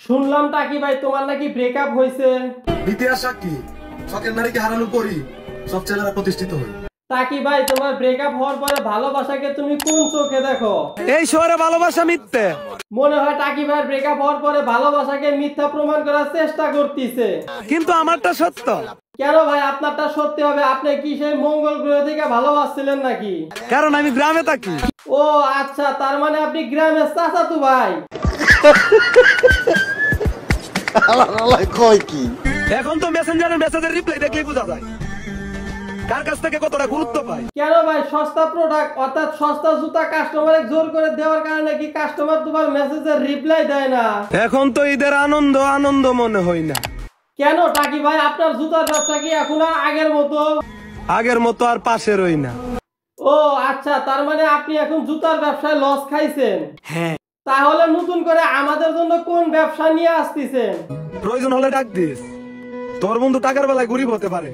শুনলাম টাকি ভাই তোমার নাকি ব্রেকআপ হয়েছে। ইতিহাস সাক্ষী, শখের নারীকে হারানো করি সব ছেলেরা প্রতিষ্ঠিত হয়। টাকি ভাই তোমার ব্রেকআপ হওয়ার পরে ভালোবাসাকে তুমি কোন চোখে দেখো? এই শহরে ভালোবাসা মিথ্যে। মনে হয় টাকি ভাই ব্রেকআপ হওয়ার পরে ভালোবাসাকে মিথ্যা প্রমাণ করার চেষ্টা করতেছে। কিন্তু আমারটা সত্য। কেন ভাই আপনারটা সত্যি হবে? আপনি কি সেই মঙ্গল গ্রহ থেকে ভালোবাসছিলেন নাকি? কারণ আমি গ্রামে থাকি। ও আচ্ছা, তার মানে আপনি গ্রামের চাচাতো ভাই। এখন তো মেসেঞ্জারের মেসেজের রিপ্লাই দেখলেই বোঝা যায় কার কাছ থেকে কতটা গুরুত্ব পায়। কেন ভাই সস্তা প্রোডাক্ট অর্থাৎ সস্তা জুতা কাস্টমারে জোর করে দেওয়ার কারণে কি কাস্টমার তোমার মেসেজের রিপ্লাই দেয় না? এখন তো ঈদের আনন্দ আনন্দ মনে হয় না। কেন টাকি ভাই আপনার জুতার ব্যবসা কি এখন আর আগের মতো? আগের মতো আর পাশে রই না। ও আচ্ছা, তার মানে আপনি এখন জুতার ব্যবসায় লস খাইছেন। হ্যাঁ। তাহলে নতুন করে আমাদের জন্য কোন ব্যবসা নিয়ে আসতেছেন? প্রয়োজন হলে ডাক দিস। তোর বন্ধু টাকার বেলায় গরিব হতে পারে,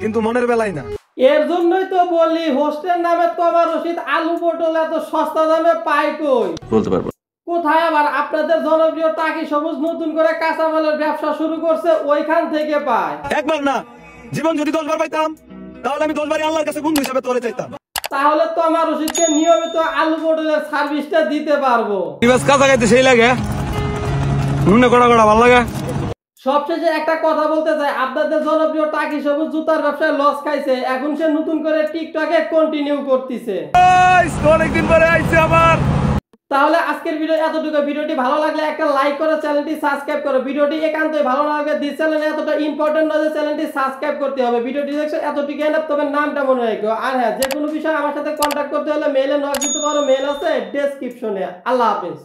কিন্তু মনের বেলায় না। এর জন্যই তো বলি হোস্টেল নামে তো আমার রশিদ আলু পটল এত সস্তা দামে পাই কই? বলতে পারবো কোথায় আবার আপনাদের জনপ্রিয় টাকি সবুজ নতুন করে কাঁচামালের ব্যবসা শুরু করছে, ওইখান থেকে পায়। একবার না, জীবন যদি 10 বার পাইতাম তাহলে আমি 10 বারই আল্লাহর কাছে বন্ধু হিসেবে তোরে চাইতাম। তাহলে তো আমার রশিদকে নিয়মিত আলু পটলের সার্ভিসটা দিতে পারবো। কাঁচা খাইতে সেই লাগে, নুনে কড়া কড়া ভালো লাগে। সবশেষে একটা কথা বলতে চাই, আপনাদের জনপ্রিয় টাকি সবুজ জুতার ব্যবসায় লস খাইছে, এখন সে নতুন করে টিকটকে কন্টিনিউ করতেছে। অনেকদিন পরে আইছে আবার। তাহলে আজকের ভিডিও এতটুকু। ভিডিওটি ভালো লাগলে একটা লাইক করে চ্যানেলটি সাবস্ক্রাইব করো। ভিডিওটি একান্তই ভালো না লাগলে দিস চ্যানেল এতটা ইম্পর্টেন্ট নয় যে চ্যানেলটি সাবস্ক্রাইব করতে হবে। ভিডিওটি দেখছো এতটুকু এনাফ, তবে নামটা মনে রাখো। আর হ্যাঁ, যে কোনো বিষয়ে আমার সাথে কন্ট্যাক্ট করতে হলে মেইলে নক দিতে পারো, মেইল আছে ডেসক্রিপশনে। আল্লাহ হাফেজ।